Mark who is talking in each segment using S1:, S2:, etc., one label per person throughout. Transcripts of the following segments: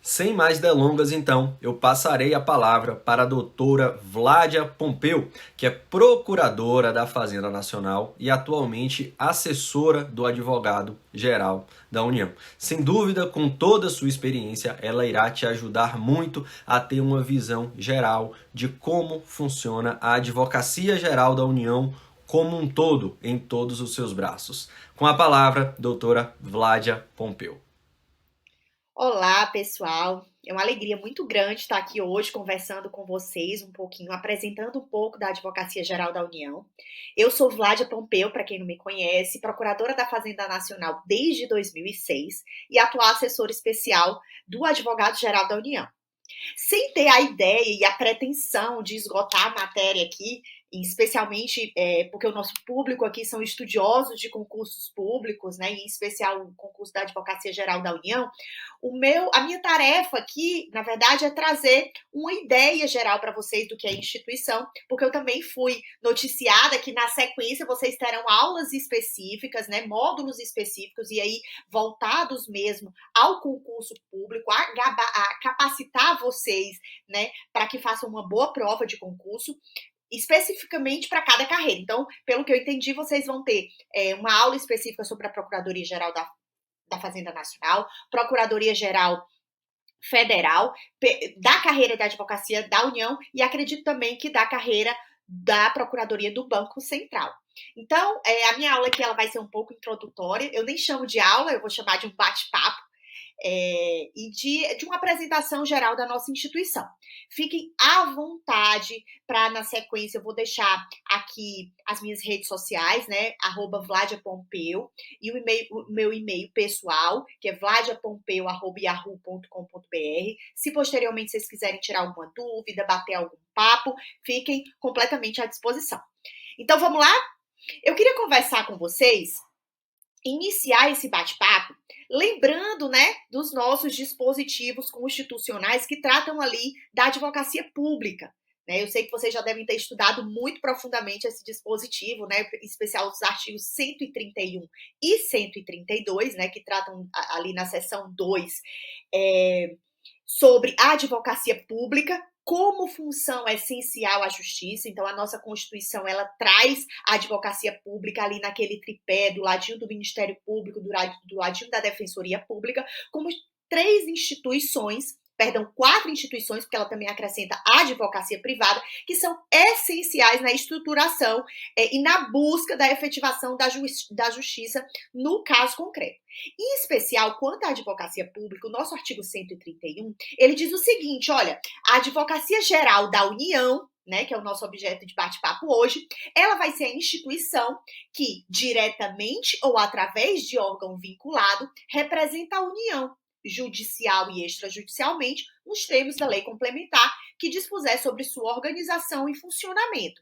S1: Sem mais delongas, então, eu passarei a palavra para a doutora Vládia Pompeu, que é procuradora da Fazenda Nacional e atualmente assessora do advogado-geral da União. Sem dúvida, com toda a sua experiência, ela irá te ajudar muito a ter uma visão geral de como funciona a Advocacia Geral da União como um todo, em todos os seus braços. Com a palavra, doutora Vládia Pompeu.
S2: Olá, pessoal. É uma alegria muito grande estar aqui hoje conversando com vocês um pouquinho, apresentando um pouco da Advocacia Geral da União. Eu sou Vládia Pompeu, para quem não me conhece, procuradora da Fazenda Nacional desde 2006 e atual assessora especial do Advogado-Geral da União. Sem ter a ideia e a pretensão de esgotar a matéria aqui, especialmente porque o nosso público aqui são estudiosos de concursos públicos, né, em especial o concurso da Advocacia Geral da União, a minha tarefa aqui, na verdade, é trazer uma ideia geral para vocês do que é a instituição, porque eu também fui noticiada que na sequência vocês terão aulas específicas, né, módulos específicos, e aí voltados mesmo ao concurso público, a capacitar vocês, né, para que façam uma boa prova de concurso, especificamente para cada carreira. Então, pelo que eu entendi, vocês vão ter uma aula específica sobre a Procuradoria-Geral da Fazenda Nacional, Procuradoria-Geral Federal, da carreira da Advocacia da União e acredito também que da carreira da Procuradoria do Banco Central. Então, a minha aula aqui ela vai ser um pouco introdutória, eu nem chamo de aula, eu vou chamar de um bate-papo, e de uma apresentação geral da nossa instituição. Fiquem à vontade para, na sequência, eu vou deixar aqui as minhas redes sociais, né? @vladiapompeu e o meu e-mail pessoal, que é vladiapompeu@yahoo.com.br. Se posteriormente vocês quiserem tirar alguma dúvida, bater algum papo, fiquem completamente à disposição. Então, vamos lá? Eu queria conversar com vocês, iniciar esse bate-papo, lembrando, né, dos nossos dispositivos constitucionais que tratam ali da advocacia pública. Né? Eu sei que vocês já devem ter estudado muito profundamente esse dispositivo, né, em especial os artigos 131 e 132, né, que tratam ali na seção 2 sobre a advocacia pública como função essencial à justiça. Então, a nossa Constituição, ela traz a advocacia pública ali naquele tripé, do ladinho do Ministério Público, do ladinho da Defensoria Pública, como quatro instituições, porque ela também acrescenta a advocacia privada, que são essenciais na estruturação e na busca da efetivação da justiça no caso concreto. Em especial, quanto à advocacia pública, o nosso artigo 131, ele diz o seguinte, olha, a Advocacia Geral da União, né, que é o nosso objeto de bate-papo hoje, ela vai ser a instituição que, diretamente ou através de órgão vinculado, representa a União, judicial e extrajudicialmente, nos termos da lei complementar que dispuser sobre sua organização e funcionamento,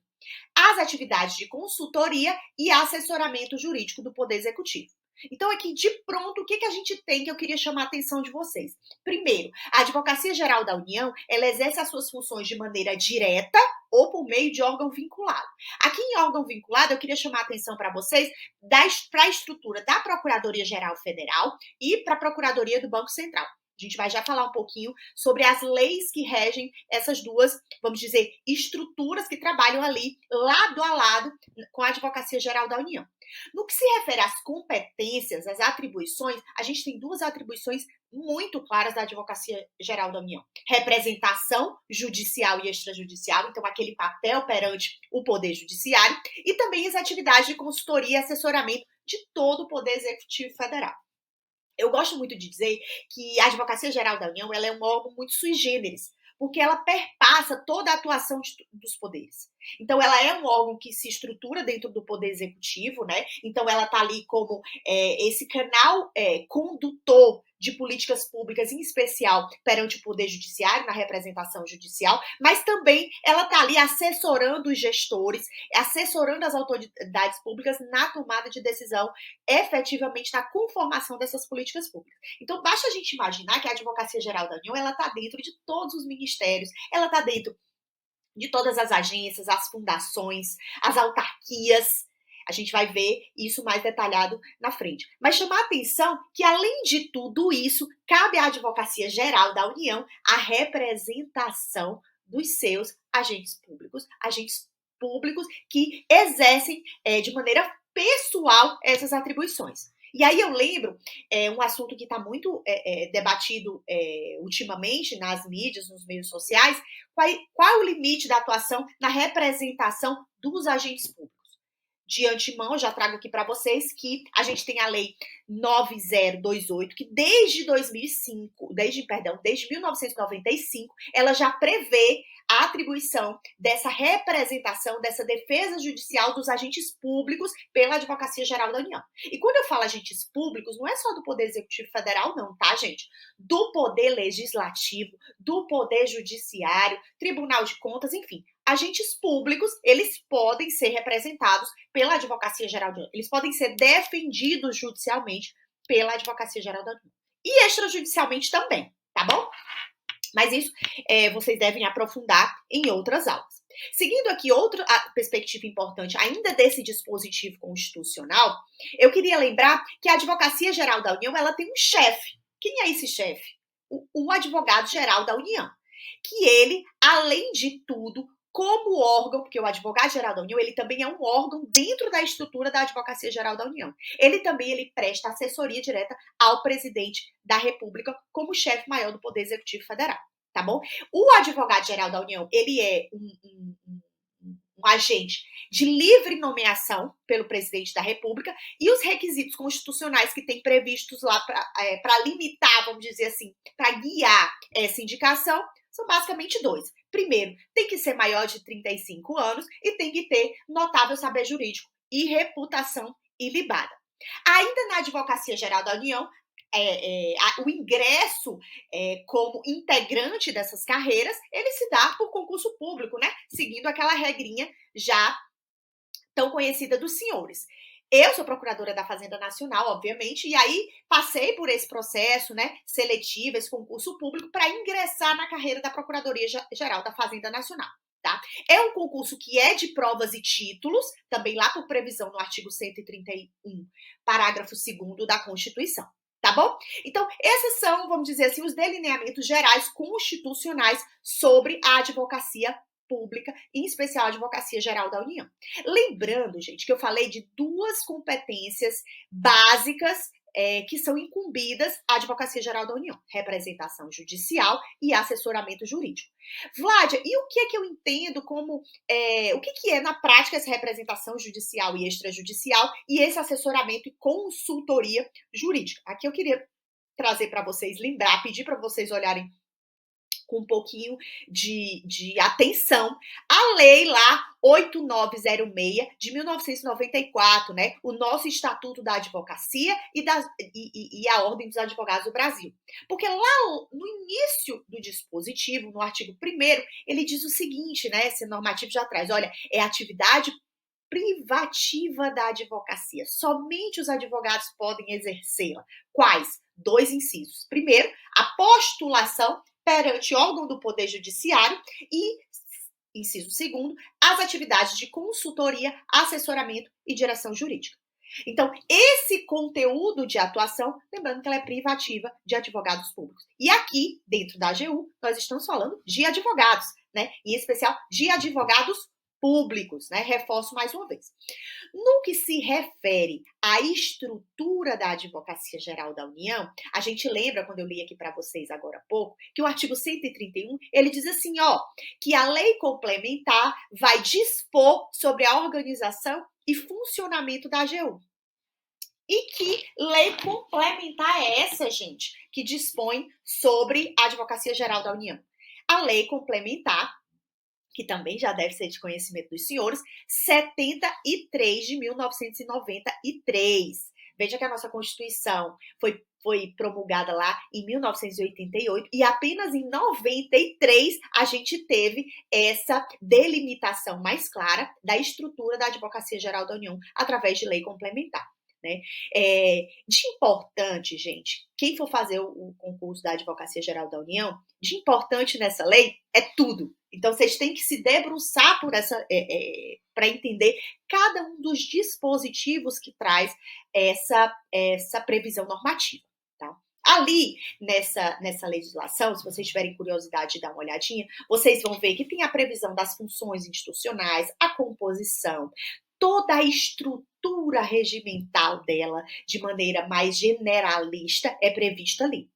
S2: as atividades de consultoria e assessoramento jurídico do Poder Executivo. Então, aqui de pronto, o que a gente tem que eu queria chamar a atenção de vocês? Primeiro, a Advocacia Geral da União, ela exerce as suas funções de maneira direta ou por meio de órgão vinculado. Aqui em órgão vinculado, eu queria chamar a atenção para vocês para a estrutura da Procuradoria-Geral Federal e para a Procuradoria do Banco Central. A gente vai já falar um pouquinho sobre as leis que regem essas duas, vamos dizer, estruturas que trabalham ali lado a lado com a Advocacia Geral da União. No que se refere às competências, às atribuições, a gente tem duas atribuições muito claras da Advocacia Geral da União. Representação judicial e extrajudicial, então aquele papel perante o Poder Judiciário, e também as atividades de consultoria e assessoramento de todo o Poder Executivo Federal. Eu gosto muito de dizer que a Advocacia Geral da União ela é um órgão muito sui generis, porque ela perpassa toda a atuação dos poderes. Então, ela é um órgão que se estrutura dentro do Poder Executivo, né? Então, ela está ali como esse canal condutor de políticas públicas, em especial perante o Poder Judiciário, na representação judicial, mas também ela está ali assessorando os gestores, assessorando as autoridades públicas na tomada de decisão, efetivamente na conformação dessas políticas públicas. Então, basta a gente imaginar que a Advocacia Geral da União ela está dentro de todos os ministérios, ela está dentro de todas as agências, as fundações, as autarquias, A gente vai ver isso mais detalhado na frente. Mas chamar a atenção que, além de tudo isso, cabe à Advocacia Geral da União a representação dos seus agentes públicos que exercem de maneira pessoal essas atribuições. E aí eu lembro um assunto que está muito debatido ultimamente nas mídias, nos meios sociais, qual é o limite da atuação na representação dos agentes públicos. De antemão, eu já trago aqui para vocês que a gente tem a Lei 9028, que desde 1995, ela já prevê a atribuição dessa representação, dessa defesa judicial dos agentes públicos pela Advocacia Geral da União. E quando eu falo agentes públicos, não é só do Poder Executivo Federal, não, tá, gente? Do Poder Legislativo, do Poder Judiciário, Tribunal de Contas, enfim. Agentes públicos, eles podem ser representados pela Advocacia Geral da União. Eles podem ser defendidos judicialmente pela Advocacia Geral da União. E extrajudicialmente também, tá bom? Mas isso vocês devem aprofundar em outras aulas. Seguindo aqui outra perspectiva importante ainda desse dispositivo constitucional, eu queria lembrar que a Advocacia Geral da União ela tem um chefe. Quem é esse chefe? O Advogado-Geral da União. Que ele, além de tudo, como órgão, porque o Advogado-Geral da União, ele também é um órgão dentro da estrutura da Advocacia Geral da União. Ele presta assessoria direta ao presidente da República como chefe maior do Poder Executivo Federal, tá bom? O Advogado-Geral da União, ele é um agente de livre nomeação pelo presidente da República e os requisitos constitucionais que tem previstos lá para limitar, vamos dizer assim, para guiar essa indicação, são basicamente dois. Primeiro, tem que ser maior de 35 anos e tem que ter notável saber jurídico e reputação ilibada. Ainda na Advocacia Geral da União, o ingresso como integrante dessas carreiras, ele se dá por concurso público, né? Seguindo aquela regrinha já tão conhecida dos senhores. Eu sou procuradora da Fazenda Nacional, obviamente, e aí passei por esse processo, né, seletivo, esse concurso público, para ingressar na carreira da Procuradoria Geral da Fazenda Nacional, tá? É um concurso que é de provas e títulos, também lá por previsão no artigo 131, parágrafo 2º da Constituição, tá bom? Então, esses são, vamos dizer assim, os delineamentos gerais constitucionais sobre a advocacia pública, em especial a Advocacia Geral da União. Lembrando, gente, que eu falei de duas competências básicas que são incumbidas à Advocacia Geral da União: representação judicial e assessoramento jurídico. Vládia, e o que é que eu entendo como... o que é na prática essa representação judicial e extrajudicial e esse assessoramento e consultoria jurídica? Aqui eu queria trazer para vocês, lembrar, pedir para vocês olharem com um pouquinho de atenção, a lei lá 8906 de 1994, né? O nosso Estatuto da Advocacia e a Ordem dos Advogados do Brasil. Porque lá no início do dispositivo, no artigo 1º, ele diz o seguinte, né? Esse normativo já traz, olha, é atividade privativa da advocacia. Somente os advogados podem exercê-la. Quais? 2 incisos. Primeiro, a postulação perante órgão do Poder Judiciário e, inciso 2º, as atividades de consultoria, assessoramento e direção jurídica. Então, esse conteúdo de atuação, lembrando que ela é privativa de advogados públicos. E aqui, dentro da AGU, nós estamos falando de advogados, né? Em especial de advogados públicos, né? Reforço mais uma vez. No que se refere à estrutura da Advocacia Geral da União, a gente lembra, quando eu li aqui para vocês agora há pouco, que o artigo 131, ele diz assim, que a lei complementar vai dispor sobre a organização e funcionamento da AGU. E que lei complementar é essa, gente, que dispõe sobre a Advocacia Geral da União? A lei complementar, que também já deve ser de conhecimento dos senhores, 73 de 1993. Veja que a nossa Constituição foi promulgada lá em 1988 e apenas em 93 a gente teve essa delimitação mais clara da estrutura da Advocacia Geral da União através de lei complementar. Né? De importante, gente, quem for fazer o concurso da Advocacia Geral da União, de importante nessa lei é tudo. Então, vocês têm que se debruçar por para entender cada um dos dispositivos que traz essa previsão normativa. Tá? Ali, nessa legislação, se vocês tiverem curiosidade de dar uma olhadinha, vocês vão ver que tem a previsão das funções institucionais, a composição, toda a estrutura regimental dela, de maneira mais generalista, é prevista ali.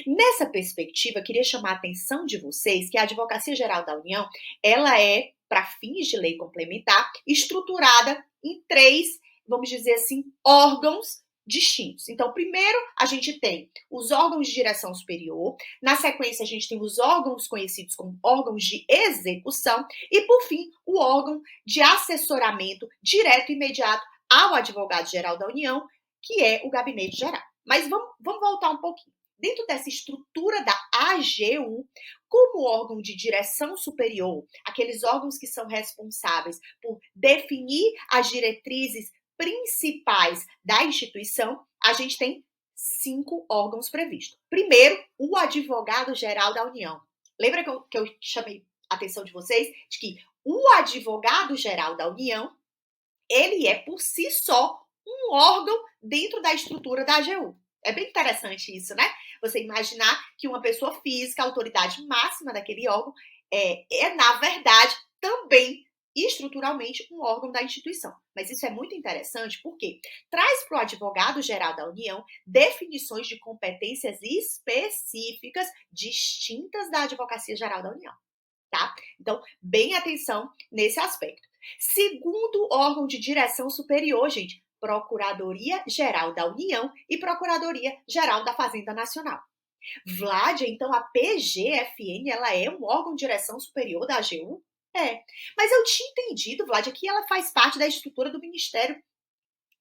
S2: Nessa perspectiva, queria chamar a atenção de vocês que a Advocacia Geral da União, ela é, para fins de lei complementar, estruturada em 3, vamos dizer assim, órgãos distintos. Então, primeiro, a gente tem os órgãos de direção superior, na sequência, a gente tem os órgãos conhecidos como órgãos de execução e, por fim, o órgão de assessoramento direto e imediato ao Advogado-Geral da União, que é o Gabinete Geral. Mas vamos voltar um pouquinho. Dentro dessa estrutura da AGU, como órgão de direção superior, aqueles órgãos que são responsáveis por definir as diretrizes principais da instituição, a gente tem 5 órgãos previstos. Primeiro, o Advogado-Geral da União. Lembra que eu chamei a atenção de vocês de que o Advogado-Geral da União, ele é por si só um órgão dentro da estrutura da AGU. É bem interessante isso, né? Você imaginar que uma pessoa física, a autoridade máxima daquele órgão, na verdade, também estruturalmente um órgão da instituição. Mas isso é muito interessante porque traz para o Advogado-Geral da União definições de competências específicas distintas da Advocacia Geral da União, tá? Então, bem atenção nesse aspecto. Segundo órgão de direção superior, gente, Procuradoria-Geral da União e Procuradoria-Geral da Fazenda Nacional. Vládia, então, a PGFN, ela é um órgão de direção superior da AGU? É. Mas eu tinha entendido, Vládia, que ela faz parte da estrutura do Ministério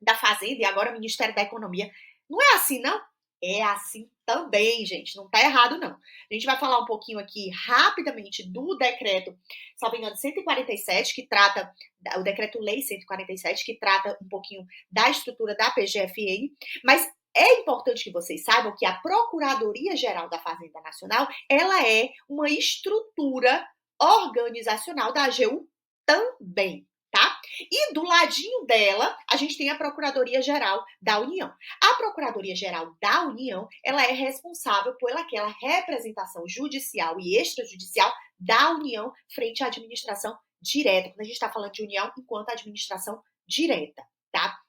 S2: da Fazenda e agora Ministério da Economia. Não é assim, não? É assim também, gente. Não tá errado, não. A gente vai falar um pouquinho aqui, rapidamente, do decreto, salvo engano, 147, que trata, o decreto-lei 147, que trata um pouquinho da estrutura da PGFN, mas é importante que vocês saibam que a Procuradoria-Geral da Fazenda Nacional, ela é uma estrutura organizacional da AGU também, tá? E do ladinho dela, a gente tem a Procuradoria-Geral da União. A Procuradoria-Geral da União, ela é responsável por aquela representação judicial e extrajudicial da União frente à administração direta. Quando a gente está falando de União, enquanto administração direta, tá?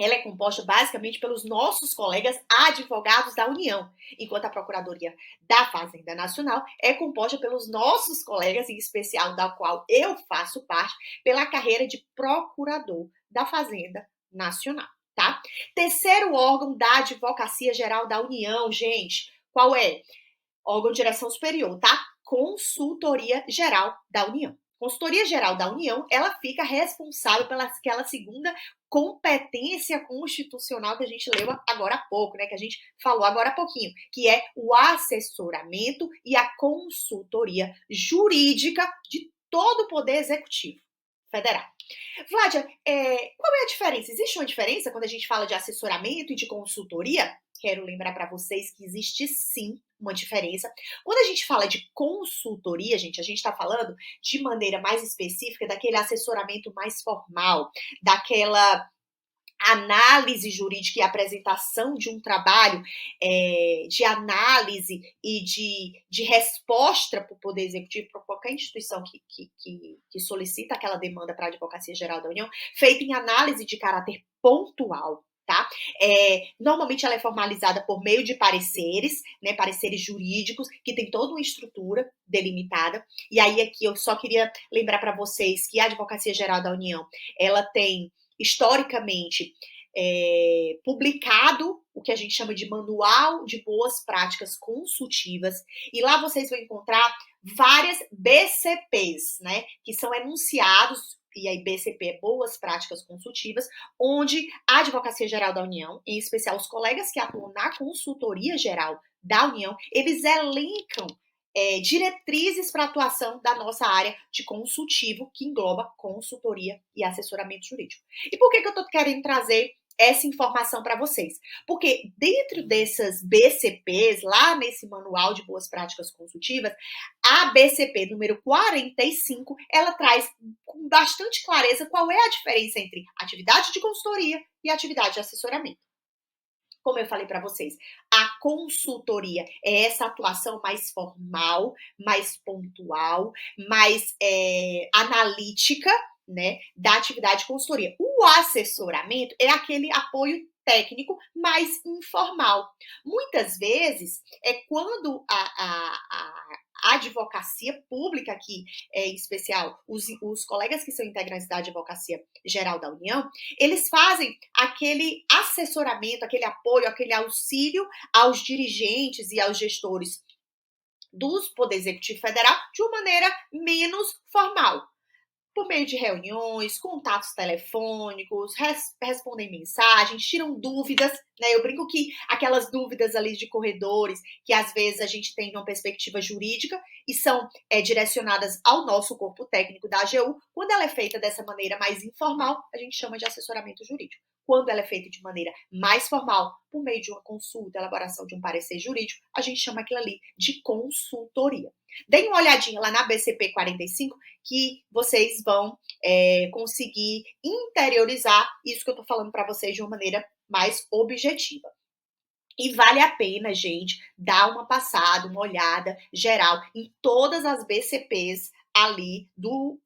S2: Ela é composta basicamente pelos nossos colegas advogados da União, enquanto a Procuradoria da Fazenda Nacional é composta pelos nossos colegas, em especial da qual eu faço parte, pela carreira de Procurador da Fazenda Nacional, tá? Terceiro órgão da Advocacia Geral da União, gente, qual é? Órgão de direção superior, tá? Consultoria Geral da União. Consultoria Geral da União, ela fica responsável pelaquela segunda competência constitucional que a gente leu agora há pouco, né? Que a gente falou agora há pouquinho, que é o assessoramento e a consultoria jurídica de todo o Poder Executivo Federal. Vládia, qual é a diferença? Existe uma diferença quando a gente fala de assessoramento e de consultoria? Quero lembrar para vocês que existe sim uma diferença. Quando a gente fala de consultoria, gente, a gente está falando de maneira mais específica daquele assessoramento mais formal, daquela análise jurídica e apresentação de um trabalho de análise e de resposta para o Poder Executivo, para qualquer instituição que solicita aquela demanda para a Advocacia Geral da União, feita em análise de caráter pontual. Tá? Normalmente ela é formalizada por meio de pareceres, né, pareceres jurídicos, que tem toda uma estrutura delimitada. E aí aqui eu só queria lembrar para vocês que a Advocacia Geral da União, ela tem historicamente publicado o que a gente chama de Manual de Boas Práticas Consultivas, e lá vocês vão encontrar várias BCPs, né, que são enunciados, e aí BCP é Boas Práticas Consultivas, onde a Advocacia Geral da União, em especial os colegas que atuam na Consultoria Geral da União, eles elencam diretrizes para a atuação da nossa área de consultivo, que engloba consultoria e assessoramento jurídico. E por que eu estou querendo trazer essa informação para vocês. Porque dentro dessas BCPs, lá nesse Manual de Boas Práticas Consultivas, a BCP número 45, ela traz com bastante clareza qual é a diferença entre atividade de consultoria e atividade de assessoramento. Como eu falei para vocês, a consultoria é essa atuação mais formal, mais pontual, mais analítica, né, da atividade de consultoria. O assessoramento é aquele apoio técnico mais informal. Muitas vezes é quando a advocacia pública aqui, em especial os colegas que são integrantes da Advocacia Geral da União, eles fazem aquele assessoramento, aquele apoio, aquele auxílio aos dirigentes e aos gestores do Poder Executivo Federal de uma maneira menos formal. Por meio de reuniões, contatos telefônicos, respondem mensagens, tiram dúvidas, né? Eu brinco que aquelas dúvidas ali de corredores, que às vezes a gente tem uma perspectiva jurídica e são direcionadas ao nosso corpo técnico da AGU, quando ela é feita dessa maneira mais informal, a gente chama de assessoramento jurídico. Quando ela é feita de maneira mais formal, por meio de uma consulta, elaboração de um parecer jurídico, a gente chama aquilo ali de consultoria. Deem uma olhadinha lá na BCP 45 que vocês vão conseguir interiorizar isso que eu tô falando para vocês de uma maneira mais objetiva. E vale a pena, gente, dar uma passada, uma olhada geral em todas as BCPs ali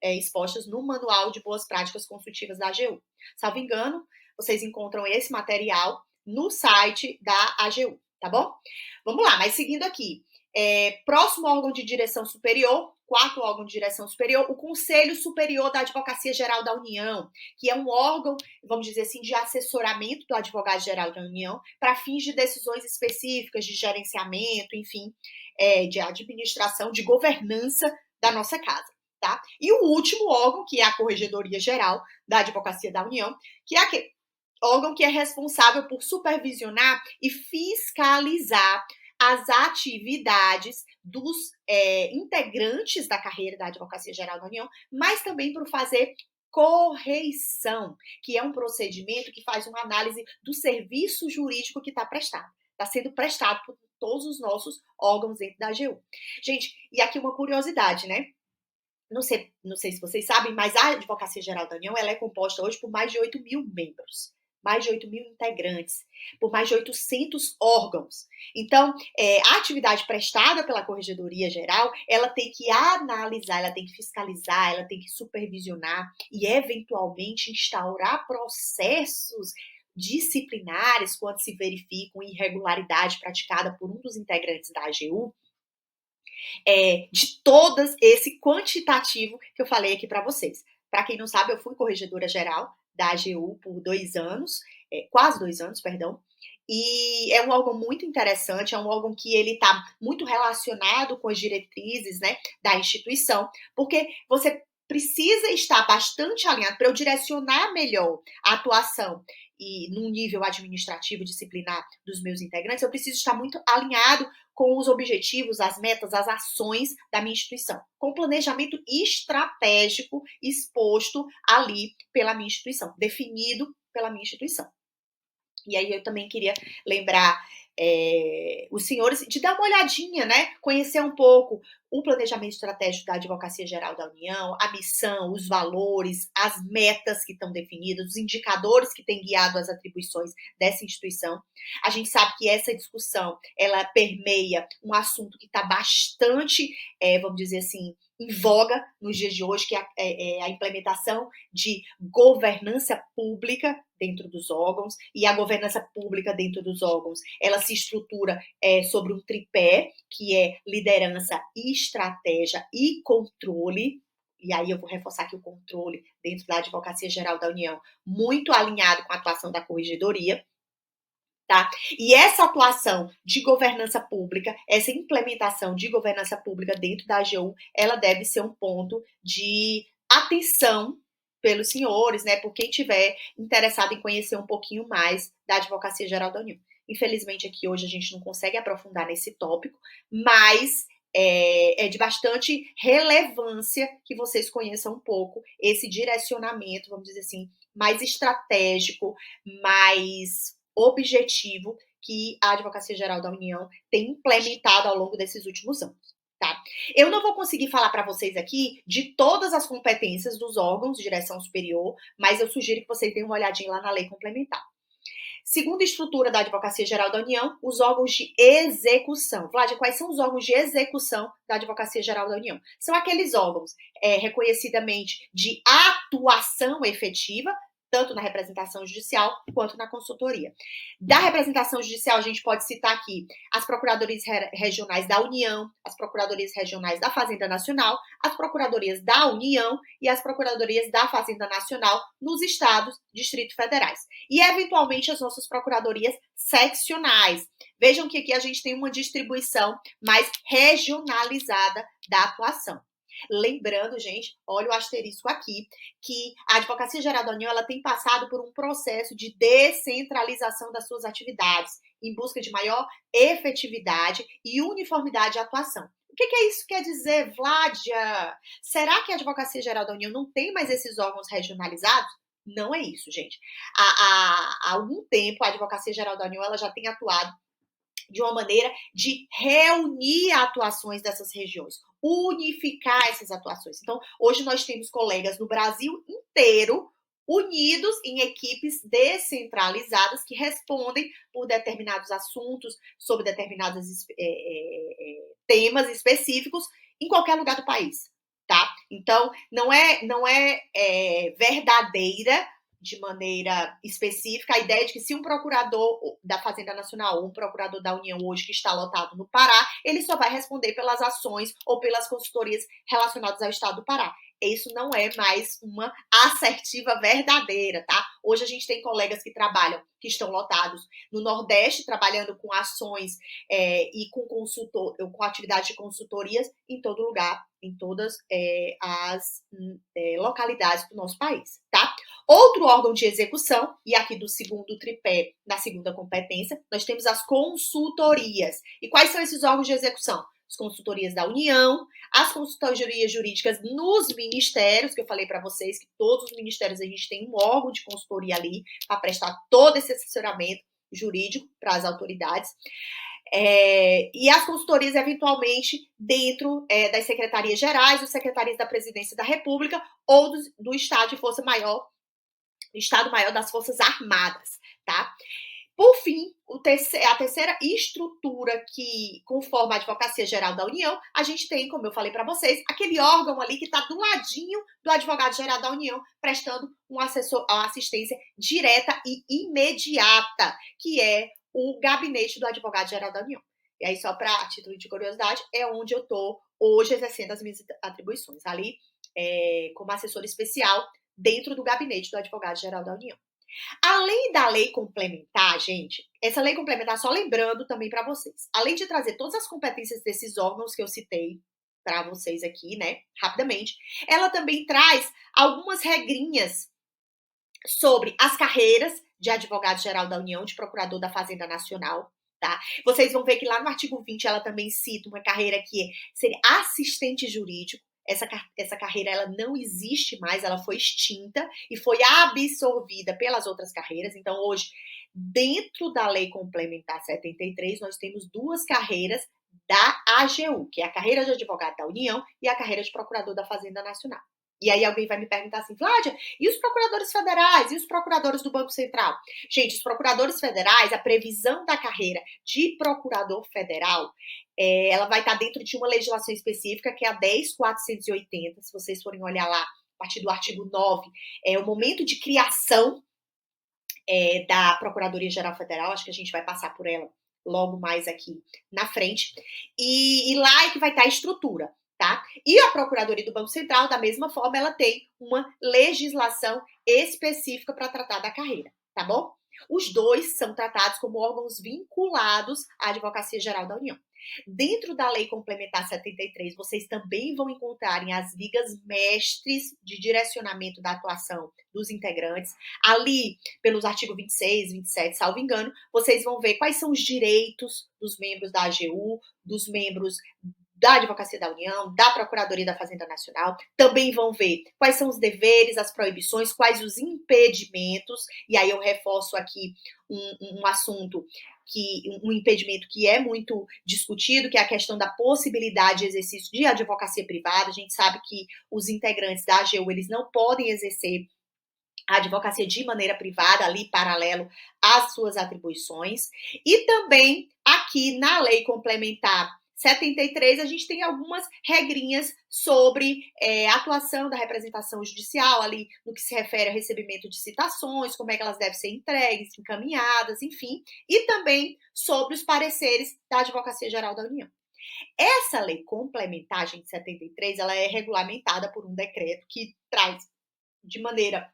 S2: expostas no Manual de Boas Práticas Consultivas da AGU. Salvo engano, vocês encontram esse material no site da AGU, tá bom? Vamos lá, mas seguindo aqui. Próximo órgão de direção superior, quarto órgão de direção superior, o Conselho Superior da Advocacia Geral da União, que é um órgão, vamos dizer assim, de assessoramento do Advogado-Geral da União para fins de decisões específicas, de gerenciamento, enfim, de administração, de governança da nossa casa, tá? E o último órgão, que é a Corregedoria Geral da Advocacia da União, que é aquele órgão que é responsável por supervisionar e fiscalizar as atividades dos integrantes da carreira da Advocacia Geral da União, mas também por fazer correição, que é um procedimento que faz uma análise do serviço jurídico que está prestado. Está sendo prestado por todos os nossos órgãos dentro da AGU. Gente, e aqui uma curiosidade, né? Não sei se vocês sabem, mas a Advocacia Geral da União ela é composta hoje por mais de 8 mil membros. Mais de 8 mil integrantes, por mais de 800 órgãos. Então, a atividade prestada pela Corregedoria Geral, ela tem que analisar, ela tem que fiscalizar, ela tem que supervisionar e, eventualmente, instaurar processos disciplinares quando se verifica uma irregularidade praticada por um dos integrantes da AGU, de todo esse quantitativo que eu falei aqui para vocês. Para quem não sabe, eu fui corregedora geral da AGU por 2 anos, quase 2 anos, perdão, e é um órgão muito interessante, é um órgão que ele está muito relacionado com as diretrizes, né, da instituição, porque você precisa estar bastante alinhado para eu direcionar melhor a atuação e no nível administrativo disciplinar dos meus integrantes, eu preciso estar muito alinhado com os objetivos, as metas, as ações da minha instituição, com o planejamento estratégico exposto ali pela minha instituição, definido pela minha instituição. E aí eu também queria lembrar os senhores de dar uma olhadinha, né? Conhecer um pouco o planejamento estratégico da Advocacia Geral da União, a missão, os valores, as metas que estão definidas, os indicadores que têm guiado as atribuições dessa instituição. A gente sabe que essa discussão, ela permeia um assunto que está bastante, vamos dizer assim, em voga nos dias de hoje, que é a implementação de governança pública dentro dos órgãos, e a governança pública dentro dos órgãos, ela se estrutura sobre um tripé, que é liderança, estratégia e controle, e aí eu vou reforçar aqui o controle dentro da Advocacia Geral da União, muito alinhado com a atuação da Corregedoria, tá? E essa atuação de governança pública, essa implementação de governança pública dentro da AGU, ela deve ser um ponto de atenção pelos senhores, né, por quem estiver interessado em conhecer um pouquinho mais da Advocacia Geral da União. Infelizmente, aqui hoje a gente não consegue aprofundar nesse tópico, mas é de bastante relevância que vocês conheçam um pouco esse direcionamento, vamos dizer assim, mais estratégico, mais objetivo que a Advocacia Geral da União tem implementado ao longo desses últimos anos. Tá? Eu não vou conseguir falar para vocês aqui de todas as competências dos órgãos de direção superior, mas eu sugiro que vocês deem uma olhadinha lá na lei complementar. Segundo a estrutura da Advocacia Geral da União, os órgãos de execução. Vládia, quais são os órgãos de execução da Advocacia Geral da União? São aqueles órgãos reconhecidamente de atuação efetiva, tanto na representação judicial quanto na consultoria. Da representação judicial, a gente pode citar aqui as procuradorias regionais da União, as procuradorias regionais da Fazenda Nacional, as procuradorias da União e as procuradorias da Fazenda Nacional nos estados, distritos federais. E, eventualmente, as nossas procuradorias seccionais. Vejam que aqui a gente tem uma distribuição mais regionalizada da atuação. Lembrando, gente, olha o asterisco aqui, que a Advocacia Geral da União ela tem passado por um processo de descentralização das suas atividades, em busca de maior efetividade e uniformidade de atuação. O que isso quer dizer, Vládia? Será que a Advocacia Geral da União não tem mais esses órgãos regionalizados? Não é isso, gente. Há algum tempo, a Advocacia Geral da União ela já tem atuado de uma maneira de reunir atuações dessas regiões, unificar essas atuações. Então, hoje nós temos colegas no Brasil inteiro unidos em equipes descentralizadas que respondem por determinados assuntos, sobre determinados temas específicos em qualquer lugar do país, tá? Então, não é verdadeira de maneira específica a ideia de que se um procurador da Fazenda Nacional ou um procurador da União hoje que está lotado no Pará, ele só vai responder pelas ações ou pelas consultorias relacionadas ao estado do Pará. Isso não é mais uma assertiva verdadeira, tá? Hoje a gente tem colegas que trabalham, que estão lotados no Nordeste, trabalhando com ações e com atividade de consultorias em todo lugar, em todas as localidades do nosso país, tá? Outro órgão de execução, e aqui do segundo tripé, na segunda competência, nós temos as consultorias. E quais são esses órgãos de execução? As consultorias da União, as consultorias jurídicas nos ministérios, que eu falei para vocês que todos os ministérios a gente tem um órgão de consultoria ali para prestar todo esse assessoramento jurídico para as autoridades. E as consultorias, eventualmente, dentro das secretarias gerais, ou secretarias da Presidência da República, ou do Estado de Força Maior, Estado-Maior das Forças Armadas, tá? Por fim, a terceira estrutura que conforma a Advocacia Geral da União, a gente tem, como eu falei para vocês, aquele órgão ali que está do ladinho do Advogado-Geral da União, prestando uma assistência direta e imediata, que é o Gabinete do Advogado-Geral da União. E aí, só para título de curiosidade, é onde eu estou hoje exercendo as minhas atribuições, ali como assessora especial dentro do Gabinete do Advogado-Geral da União. Além da lei complementar, gente, essa lei complementar, só lembrando também para vocês, além de trazer todas as competências desses órgãos que eu citei para vocês aqui, né, rapidamente, ela também traz algumas regrinhas sobre as carreiras de advogado-geral da União, de procurador da Fazenda Nacional, tá? Vocês vão ver que lá no artigo 20 ela também cita uma carreira que seria assistente jurídico. Essa carreira ela não existe mais, ela foi extinta e foi absorvida pelas outras carreiras. Então, hoje, dentro da Lei Complementar 73, nós temos duas carreiras da AGU, que é a carreira de advogado da União e a carreira de procurador da Fazenda Nacional. E aí alguém vai me perguntar assim, Vládia, e os procuradores federais? E os procuradores do Banco Central? Gente, os procuradores federais, a previsão da carreira de procurador federal, ela vai estar dentro de uma legislação específica, que é a 10.480, se vocês forem olhar lá, a partir do artigo 9, é o momento de criação da Procuradoria-Geral Federal, acho que a gente vai passar por ela logo mais aqui na frente, e lá é que vai estar a estrutura. Tá? E a Procuradoria do Banco Central, da mesma forma, ela tem uma legislação específica para tratar da carreira, tá bom? Os dois são tratados como órgãos vinculados à Advocacia Geral da União. Dentro da Lei Complementar 73, vocês também vão encontrarem as vigas mestres de direcionamento da atuação dos integrantes. Ali, pelos artigos 26, 27, salvo engano, vocês vão ver quais são os direitos dos membros da AGU, dos membros da Advocacia da União, da Procuradoria da Fazenda Nacional. Também vão ver quais são os deveres, as proibições, quais os impedimentos, e aí eu reforço aqui um assunto um impedimento que é muito discutido, que é a questão da possibilidade de exercício de advocacia privada. A gente sabe que os integrantes da AGU, eles não podem exercer a advocacia de maneira privada, ali paralelo às suas atribuições. E também aqui na Lei Complementar 73, a gente tem algumas regrinhas sobre a atuação da representação judicial, ali no que se refere ao recebimento de citações, como é que elas devem ser entregues, encaminhadas, enfim, e também sobre os pareceres da Advocacia Geral da União. Essa lei complementar, gente, 73, ela é regulamentada por um decreto que traz de maneira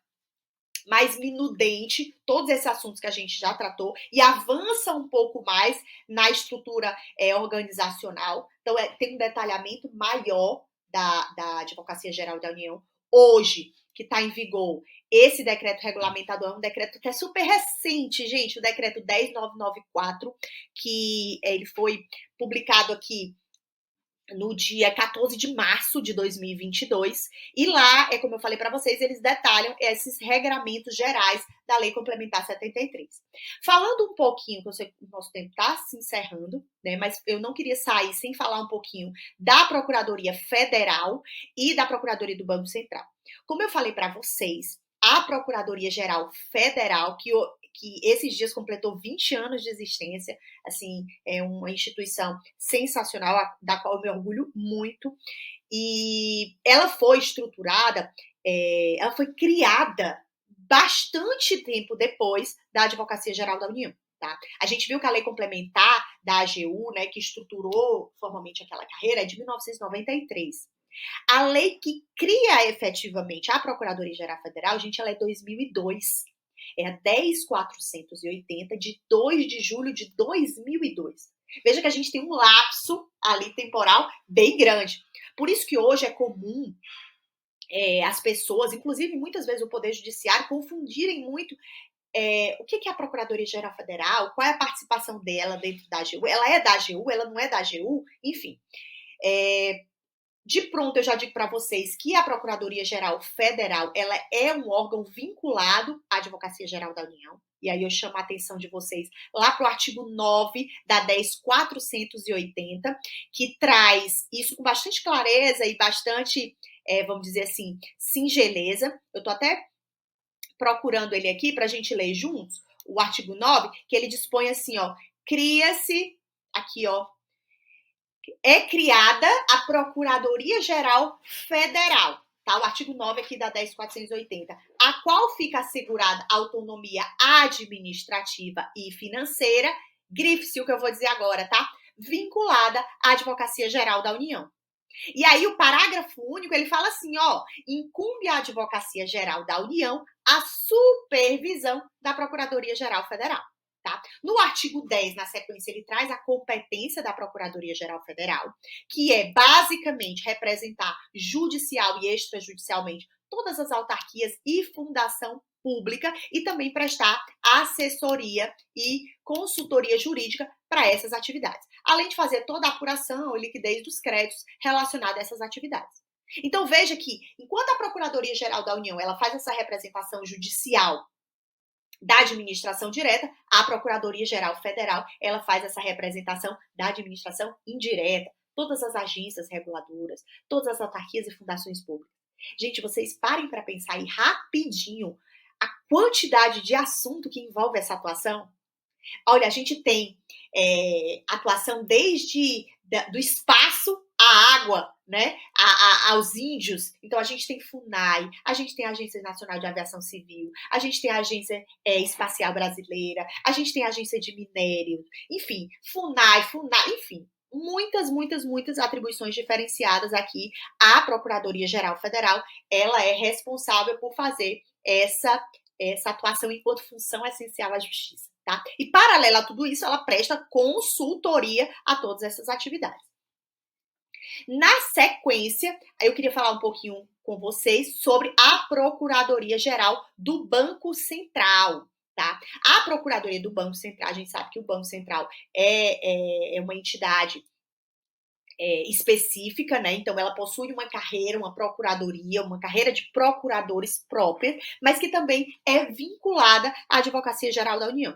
S2: mais minudente todos esses assuntos que a gente já tratou e avança um pouco mais na estrutura organizacional. Então, tem um detalhamento maior da Advocacia Geral da União. Hoje, que está em vigor, esse decreto regulamentador é um decreto que é super recente, gente, o decreto 10994, que ele foi publicado aqui no dia 14 de março de 2022, e lá, como eu falei para vocês, eles detalham esses regramentos gerais da Lei Complementar 73. Falando um pouquinho, que eu sei que o nosso tempo está se encerrando, né, mas eu não queria sair sem falar um pouquinho da Procuradoria Federal e da Procuradoria do Banco Central. Como eu falei para vocês, a Procuradoria-Geral Federal, que esses dias completou 20 anos de existência, assim, é uma instituição sensacional, da qual eu me orgulho muito, e ela foi estruturada, ela foi criada bastante tempo depois da Advocacia Geral da União. Tá? A gente viu que a lei complementar da AGU, né, que estruturou formalmente aquela carreira, é de 1993. A lei que cria efetivamente a Procuradoria-Geral Federal, gente, ela é 2002. É a 10.480, de 2 de julho de 2002. Veja que a gente tem um lapso ali temporal bem grande. Por isso que hoje é comum as pessoas, inclusive muitas vezes o Poder Judiciário, confundirem muito o que é a Procuradoria-Geral Federal, qual é a participação dela dentro da AGU. Ela é da AGU, ela não é da AGU, enfim. De pronto, eu já digo para vocês que a Procuradoria-Geral Federal, ela é um órgão vinculado à Advocacia Geral da União. E aí eu chamo a atenção de vocês lá para o artigo 9 da 10.480, que traz isso com bastante clareza e bastante, vamos dizer assim, singeleza. Eu estou até procurando ele aqui para a gente ler juntos, o artigo 9, que ele dispõe assim, ó, cria-se, aqui, ó, é criada a Procuradoria-Geral Federal, tá? O artigo 9 aqui da 10.480, a qual fica assegurada autonomia administrativa e financeira, grife-se o que eu vou dizer agora, tá? Vinculada à Advocacia Geral da União. E aí o parágrafo único, ele fala assim, ó, incumbe à Advocacia Geral da União a supervisão da Procuradoria-Geral Federal. Tá? No artigo 10, na sequência, ele traz a competência da Procuradoria-Geral Federal, que é basicamente representar judicial e extrajudicialmente todas as autarquias e fundação pública e também prestar assessoria e consultoria jurídica para essas atividades, além de fazer toda a apuração e liquidez dos créditos relacionados a essas atividades. Então veja que, enquanto a Procuradoria-Geral da União ela faz essa representação judicial da administração direta, a Procuradoria-Geral Federal, ela faz essa representação da administração indireta, todas as agências reguladoras, todas as autarquias e fundações públicas. Gente, vocês parem para pensar aí rapidinho a quantidade de assunto que envolve essa atuação. Olha, a gente tem atuação desde do espaço à água, né, aos índios. Então, a gente tem FUNAI, a gente tem a Agência Nacional de Aviação Civil, a gente tem a Agência Espacial Brasileira, a gente tem a Agência de Minério, enfim, FUNAI, enfim, muitas atribuições diferenciadas aqui. A Procuradoria-Geral Federal, ela é responsável por fazer essa atuação enquanto função essencial à justiça, tá? E, paralelo a tudo isso, ela presta consultoria a todas essas atividades. Na sequência, eu queria falar um pouquinho com vocês sobre a Procuradoria-Geral do Banco Central, tá? A Procuradoria do Banco Central, a gente sabe que o Banco Central é uma entidade específica, né? Então ela possui uma carreira, uma procuradoria, uma carreira de procuradores própria, mas que também é vinculada à Advocacia Geral da União.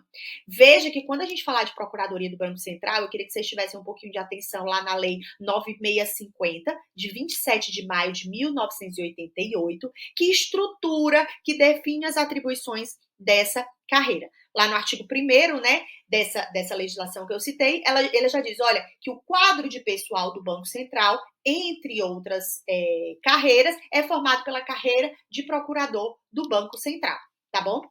S2: Veja que quando a gente falar de Procuradoria do Banco Central, eu queria que vocês tivessem um pouquinho de atenção lá na Lei 9650, de 27 de maio de 1988, que estrutura, que define as atribuições dessa carreira. Lá no artigo 1º, né, dessa legislação que eu citei, ela já diz, olha, que o quadro de pessoal do Banco Central, entre outras carreiras, é formado pela carreira de procurador do Banco Central, tá bom?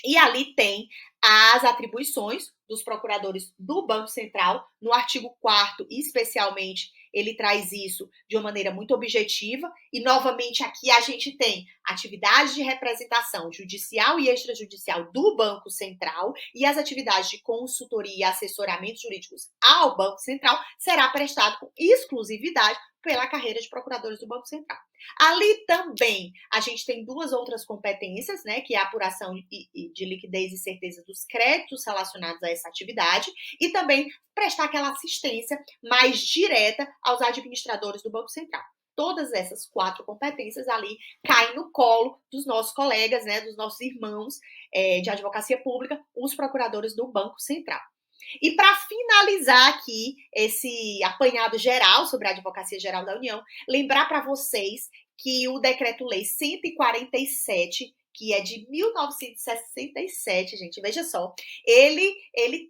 S2: E ali tem as atribuições dos procuradores do Banco Central. No artigo 4º, especialmente, ele traz isso de uma maneira muito objetiva. E, novamente, aqui a gente tem atividades de representação judicial e extrajudicial do Banco Central e as atividades de consultoria e assessoramentos jurídicos ao Banco Central será prestado com exclusividade pela carreira de procuradores do Banco Central. Ali também a gente tem duas outras competências, né, que é a apuração de liquidez e certeza dos créditos relacionados a essa atividade e também prestar aquela assistência mais direta aos administradores do Banco Central. Todas essas 4 competências ali caem no colo dos nossos colegas, né, dos nossos irmãos de advocacia pública, os procuradores do Banco Central. E para finalizar aqui esse apanhado geral sobre a Advocacia Geral da União, lembrar para vocês que o Decreto-Lei 147, que é de 1967, gente, veja só, ele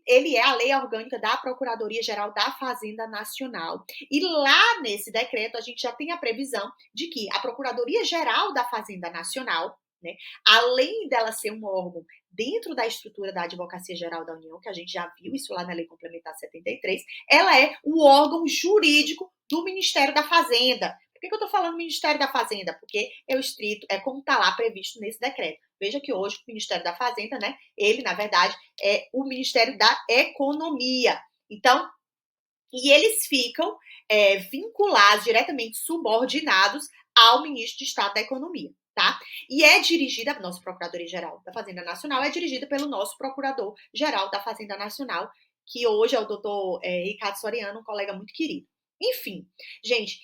S2: é a lei orgânica da Procuradoria-Geral da Fazenda Nacional. E lá nesse decreto a gente já tem a previsão de que a Procuradoria-Geral da Fazenda Nacional, né, além dela ser um órgão dentro da estrutura da Advocacia Geral da União, que a gente já viu isso lá na Lei Complementar 73, ela é o órgão jurídico do Ministério da Fazenda. Por que eu estou falando Ministério da Fazenda? Porque é como está lá previsto nesse decreto. Veja que hoje o Ministério da Fazenda, né, ele, na verdade, é o Ministério da Economia. Então, e eles ficam vinculados, diretamente subordinados ao Ministro de Estado da Economia. Tá? E é dirigida, a nossa Procuradoria-Geral da Fazenda Nacional é dirigida pelo nosso Procurador-Geral da Fazenda Nacional, que hoje é o doutor Ricardo Soriano, um colega muito querido. Enfim, gente,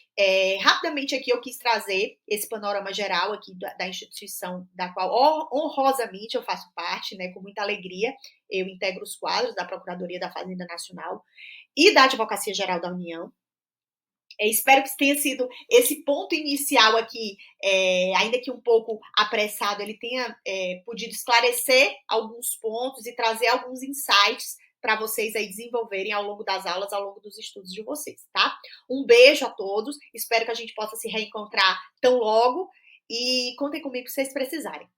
S2: rapidamente aqui eu quis trazer esse panorama geral aqui da instituição da qual honrosamente eu faço parte, né, com muita alegria, eu integro os quadros da Procuradoria da Fazenda Nacional e da Advocacia Geral da União. Espero que tenha sido esse ponto inicial aqui, ainda que um pouco apressado, ele tenha podido esclarecer alguns pontos e trazer alguns insights para vocês aí desenvolverem ao longo das aulas, ao longo dos estudos de vocês, tá? Um beijo a todos, espero que a gente possa se reencontrar tão logo e contem comigo se vocês precisarem.